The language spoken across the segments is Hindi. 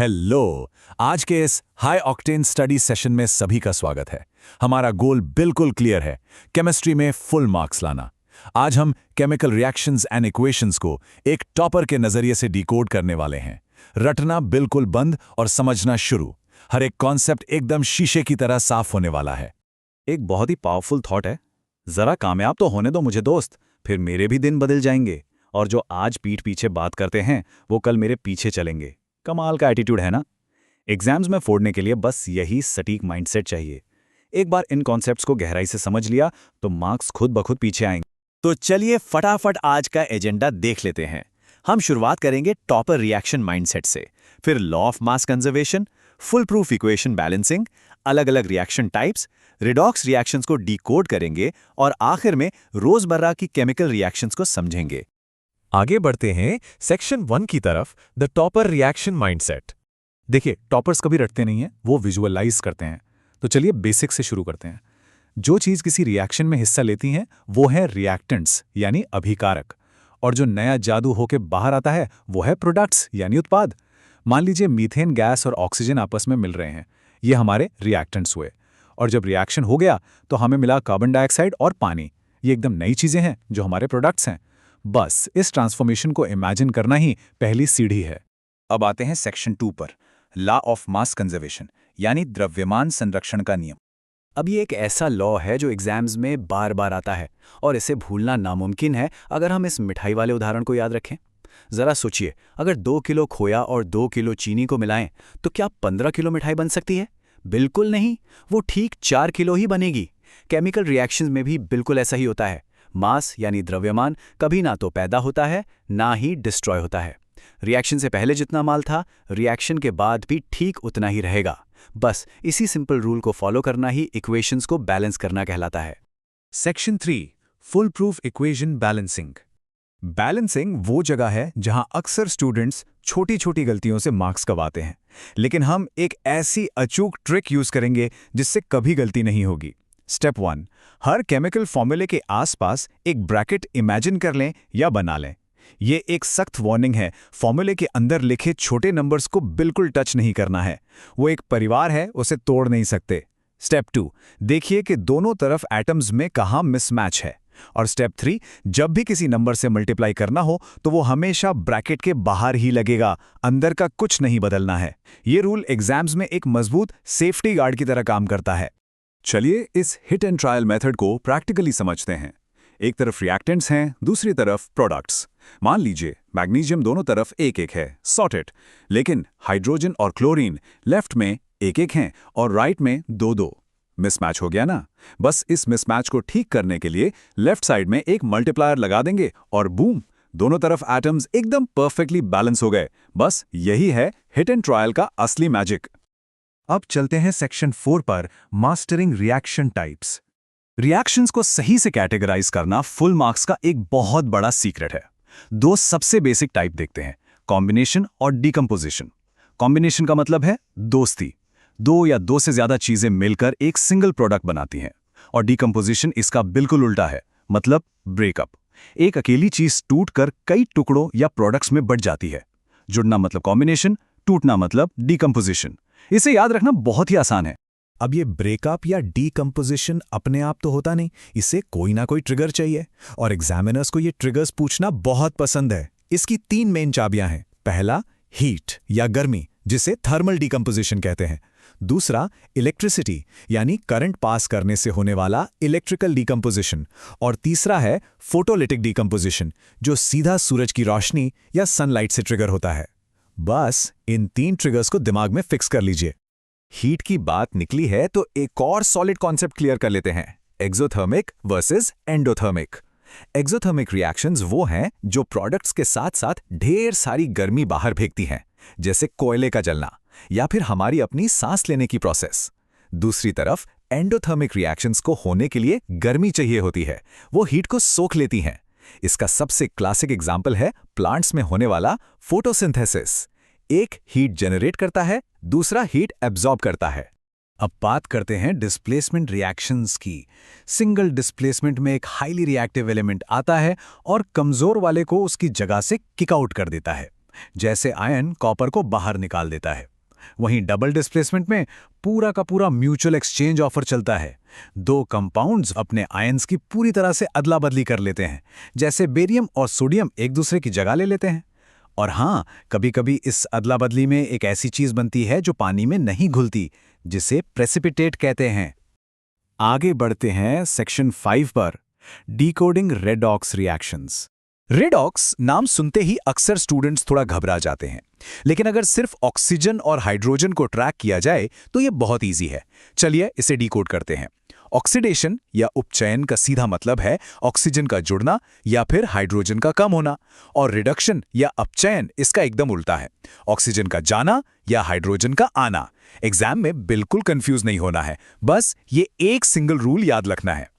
हेलो। आज के इस हाई ऑक्टेन स्टडी सेशन में सभी का स्वागत है। हमारा गोल बिल्कुल क्लियर है, केमिस्ट्री में फुल मार्क्स लाना। आज हम केमिकल रिएक्शंस एंड इक्वेशंस को एक टॉपर के नजरिए से डिकोड करने वाले हैं। रटना बिल्कुल बंद और समझना शुरू। हर एक कॉन्सेप्ट एकदम शीशे की तरह साफ होने वाला है। एक बहुत ही पावरफुल थॉट है। जरा कामयाब तो होने दो मुझे दोस्त, फिर मेरे भी दिन बदल जाएंगे और जो आज पीठ पीछे बात करते हैं वो कल मेरे पीछे चलेंगे। कमाल का एटीट्यूड है ना। एग्जाम्स में फोड़ने के लिए बस यही सटीक माइंडसेट चाहिए। एक बार इन कॉन्सेप्ट्स को गहराई से समझ लिया तो मार्क्स खुद ब खुद पीछे आएंगे। तो चलिए फटाफट आज का एजेंडा देख लेते हैं। हम शुरुआत करेंगे टॉपर रिएक्शन माइंडसेट से, फिर law of mass conservation, full proof equation balancing, अलग अलग रिएक्शन टाइप्स, रिडॉक्स रिएक्शंस को डिकोड करेंगे और आखिर में रोजमर्रा की केमिकल रिएक्शंस को समझेंगे। आगे बढ़ते हैं सेक्शन 1 की तरफ, द टॉपर रिएक्शन माइंडसेट। देखिए, टॉपर्स कभी रटते नहीं हैं, वो विजुअलाइज करते हैं। तो चलिए बेसिक से शुरू करते हैं। जो चीज़ किसी रिएक्शन में हिस्सा लेती हैं वो है रिएक्टेंट्स यानी अभिकारक, और जो नया जादू होके बाहर आता है वो है प्रोडक्ट्स यानी उत्पाद। मान लीजिए मीथेन गैस और ऑक्सीजन आपस में मिल रहे हैं, ये हमारे रिएक्टेंट्स हुए। और जब रिएक्शन हो गया तो हमें मिला कार्बन डाइऑक्साइड और पानी। ये एकदम नई चीज़ें हैं जो हमारे प्रोडक्ट्स हैं। बस इस ट्रांसफॉर्मेशन को इमेजिन करना ही पहली सीढ़ी है। अब आते हैं सेक्शन 2 पर, लॉ ऑफ मास कंजर्वेशन यानी द्रव्यमान संरक्षण का नियम। अब ये एक ऐसा लॉ है जो एग्जाम्स में बार बार आता है और इसे भूलना नामुमकिन है अगर हम इस मिठाई वाले उदाहरण को याद रखें। जरा सोचिए, अगर 2 किलो खोया और 2 किलो चीनी को मिलाएं तो क्या 15 किलो मिठाई बन सकती है? बिल्कुल नहीं, वो ठीक 4 किलो ही बनेगी। केमिकल रिएक्शंस में भी बिल्कुल ऐसा ही होता है। मास यानी द्रव्यमान कभी ना तो पैदा होता है ना ही डिस्ट्रॉय होता है। रिएक्शन से पहले जितना माल था, रिएक्शन के बाद भी ठीक उतना ही रहेगा। बस इसी सिंपल रूल को फॉलो करना ही इक्वेशंस को बैलेंस करना कहलाता है। Section 3, full proof equation balancing. Balancing वो जगह है जहां अक्सर स्टूडेंट्स छोटी छोटी गलतियों से मार्क्स कमाते हैं, लेकिन हम एक ऐसी अचूक ट्रिक यूज करेंगे जिससे कभी गलती नहीं होगी। स्टेप 1, हर केमिकल फॉर्मूले के आसपास एक ब्रैकेट इमेजिन कर लें या बना लें। ये एक सख्त वार्निंग है, फॉर्मूले के अंदर लिखे छोटे नंबर्स को बिल्कुल टच नहीं करना है। वो एक परिवार है, उसे तोड़ नहीं सकते। स्टेप 2, देखिए कि दोनों तरफ एटम्स में कहाँ मिसमैच है। और स्टेप 3, जब भी किसी नंबर से मल्टीप्लाई करना हो तो वो हमेशा ब्रैकेट के बाहर ही लगेगा, अंदर का कुछ नहीं बदलना है। ये रूल एग्जाम्स में एक मजबूत सेफ्टी गार्ड की तरह काम करता है। चलिए इस हिट एंड ट्रायल मेथड को प्रैक्टिकली समझते हैं। एक तरफ रिएक्टेंट्स हैं, दूसरी तरफ प्रोडक्ट्स। मान लीजिए मैग्नीशियम दोनों तरफ एक एक है, सॉर्टेड। लेकिन हाइड्रोजन और क्लोरीन लेफ्ट में एक एक हैं और राइट में दो दो। मिसमैच हो गया ना। बस इस मिसमैच को ठीक करने के लिए लेफ्ट साइड में एक मल्टीप्लायर लगा देंगे और बूम, दोनों तरफ एटम्स एकदम परफेक्टली बैलेंस हो गए। बस यही है हिट एंड ट्रायल का असली मैजिक। अब चलते हैं सेक्शन 4 पर, मास्टरिंग रिएक्शन टाइप्स। रिएक्शंस को सही से कैटेगराइज करना फुल मार्क्स का एक बहुत बड़ा सीक्रेट है। दो सबसे बेसिक टाइप देखते हैं, कॉम्बिनेशन और डीकंपोजिशन। कॉम्बिनेशन का मतलब है दोस्ती, दो या दो से ज्यादा चीजें मिलकर एक सिंगल प्रोडक्ट बनाती हैं। और डीकंपोजिशन इसका बिल्कुल उल्टा है, मतलब ब्रेकअप। एक अकेली चीज टूटकर कई टुकड़ों या प्रोडक्ट्स में बट जाती है। जुड़ना मतलब कॉम्बिनेशन, टूटना मतलब डीकंपोजिशन। इसे याद रखना बहुत ही आसान है। अब ये ब्रेकअप या डीकंपोजिशन अपने आप तो होता नहीं, इसे कोई ना कोई ट्रिगर चाहिए, और एग्जामिनर्स को ये ट्रिगर्स पूछना बहुत पसंद है। इसकी 3 मेन चाबियां हैं। पहला, हीट या गर्मी, जिसे थर्मल डीकंपोजिशन कहते हैं। दूसरा, इलेक्ट्रिसिटी यानी करंट पास करने से होने वाला इलेक्ट्रिकल डीकंपोजिशन। और तीसरा है फोटोलिटिक डीकंपोजिशन, जो सीधा सूरज की रोशनी या सनलाइट से ट्रिगर होता है। बस इन 3 ट्रिगर्स को दिमाग में फिक्स कर लीजिए। हीट की बात निकली है तो एक और सॉलिड कॉन्सेप्ट क्लियर कर लेते हैं, exothermic versus endothermic. Exothermic reactions वो हैं जो प्रोडक्ट्स के साथ साथ ढेर सारी गर्मी बाहर फेंकती हैं, जैसे कोयले का जलना या फिर हमारी अपनी सांस लेने की प्रोसेस। दूसरी तरफ एंडोथर्मिक रिएक्शंस को होने के लिए गर्मी चाहिए होती है, वो हीट को सोख लेती हैं। इसका सबसे क्लासिक एग्जाम्पल है प्लांट्स में होने वाला फोटोसिंथेसिस। एक हीट जनरेट करता है, दूसरा हीट एब्जॉर्ब करता है। अब बात करते हैं डिस्प्लेसमेंट रिएक्शंस की। सिंगल डिस्प्लेसमेंट में एक हाईली रिएक्टिव एलिमेंट आता है और कमजोर वाले को उसकी जगह से किक आउट कर देता है। जैसे आयन कॉपर को बाहर निकाल देता है। वहीं डबल डिस्प्लेसमेंट में पूरा का पूरा म्यूचुअल एक्सचेंज ऑफर चलता है। दो कंपाउंड्स अपने आयन्स की पूरी तरह से अदला बदली कर लेते हैं, जैसे बेरियम और सोडियम एक दूसरे की जगह ले लेते हैं। और हाँ, कभी कभी इस अदला बदली में एक ऐसी चीज बनती है जो पानी में नहीं घुलती, जिसे प्रेसिपिटेट कहते हैं। आगे बढ़ते हैं सेक्शन 5 पर, डिकोडिंग रेडॉक्स रिएक्शंस। रेडॉक्स नाम सुनते ही अक्सर स्टूडेंट्स थोड़ा घबरा जाते हैं, लेकिन अगर सिर्फ ऑक्सीजन और हाइड्रोजन को ट्रैक किया जाए तो ये बहुत इजी है। चलिए इसे डिकोड करते हैं। ऑक्सीडेशन या उपचयन का सीधा मतलब है ऑक्सीजन का जुड़ना या फिर हाइड्रोजन का कम होना, और रिडक्शन या अपचयन इसका एकदम उल्टा है, ऑक्सीजन का जाना या हाइड्रोजन का आना। एग्जाम में बिल्कुल कंफ्यूज नहीं होना है, बस ये एक सिंगल रूल याद रखना है।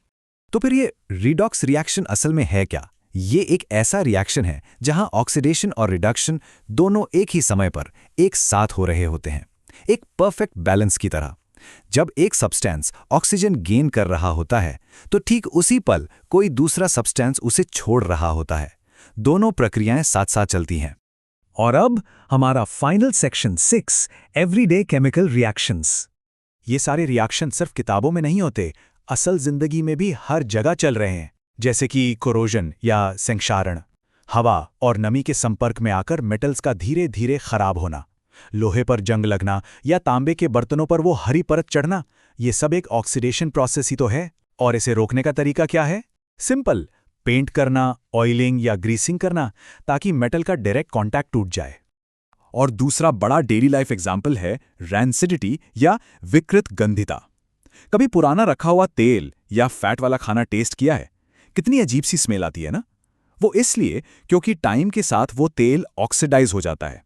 तो फिर ये रिडॉक्स रिएक्शन असल में है क्या? ये एक ऐसा रिएक्शन है जहां ऑक्सीडेशन और रिडक्शन दोनों एक ही समय पर एक साथ हो रहे होते हैं, एक परफेक्ट बैलेंस की तरह। जब एक सब्सटेंस ऑक्सीजन गेन कर रहा होता है तो ठीक उसी पल कोई दूसरा सब्सटेंस उसे छोड़ रहा होता है। दोनों प्रक्रियाएं साथ साथ चलती हैं। और अब हमारा final section 6, everyday chemical reactions. ये सारे रिएक्शन सिर्फ किताबों में नहीं होते, असल जिंदगी में भी हर जगह चल रहे हैं, जैसे कि कोरोजन या संक्षारण, हवा और नमी के संपर्क में आकर मेटल्स का धीरे धीरे खराब होना, लोहे पर जंग लगना या तांबे के बर्तनों पर वो हरी परत चढ़ना। ये सब एक ऑक्सीडेशन प्रोसेस ही तो है। और इसे रोकने का तरीका क्या है? सिंपल, पेंट करना, ऑयलिंग या ग्रीसिंग करना, ताकि मेटल का डायरेक्ट कांटेक्ट टूट जाए। और दूसरा बड़ा डेली लाइफ एग्जाम्पल है रैंसिडिटी या विकृत गंधिता। कभी पुराना रखा हुआ तेल या फैट वाला खाना टेस्ट किया है? कितनी अजीब सी स्मेल आती है ना? वो इसलिए क्योंकि टाइम के साथ वो तेल ऑक्सीडाइज हो जाता है।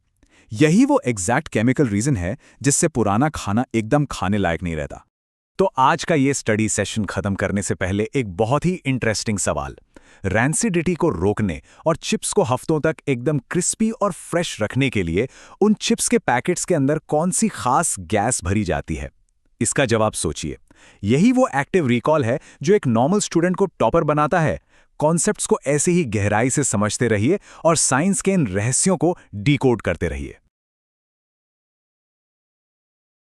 यही वो एग्जैक्ट केमिकल रीजन है जिससे पुराना खाना एकदम खाने लायक नहीं रहता। तो आज का ये स्टडी सेशन खत्म करने से पहले एक बहुत ही इंटरेस्टिंग सवाल। रैंसिडिटी को रोकने और चिप्स को हफ्तों तक एकदम क्रिस्पी और फ्रेश रखने के लिए उन चिप्स के पैकेट्स के अंदर कौन सी खास गैस भरी जाती है? इसका जवाब सोचिए। यही वो एक्टिव रिकॉल है जो एक नॉर्मल स्टूडेंट को टॉपर बनाता है। कॉन्सेप्ट्स को ऐसे ही गहराई से समझते रहिए और साइंस के इन रहस्यों को डिकोड करते रहिए।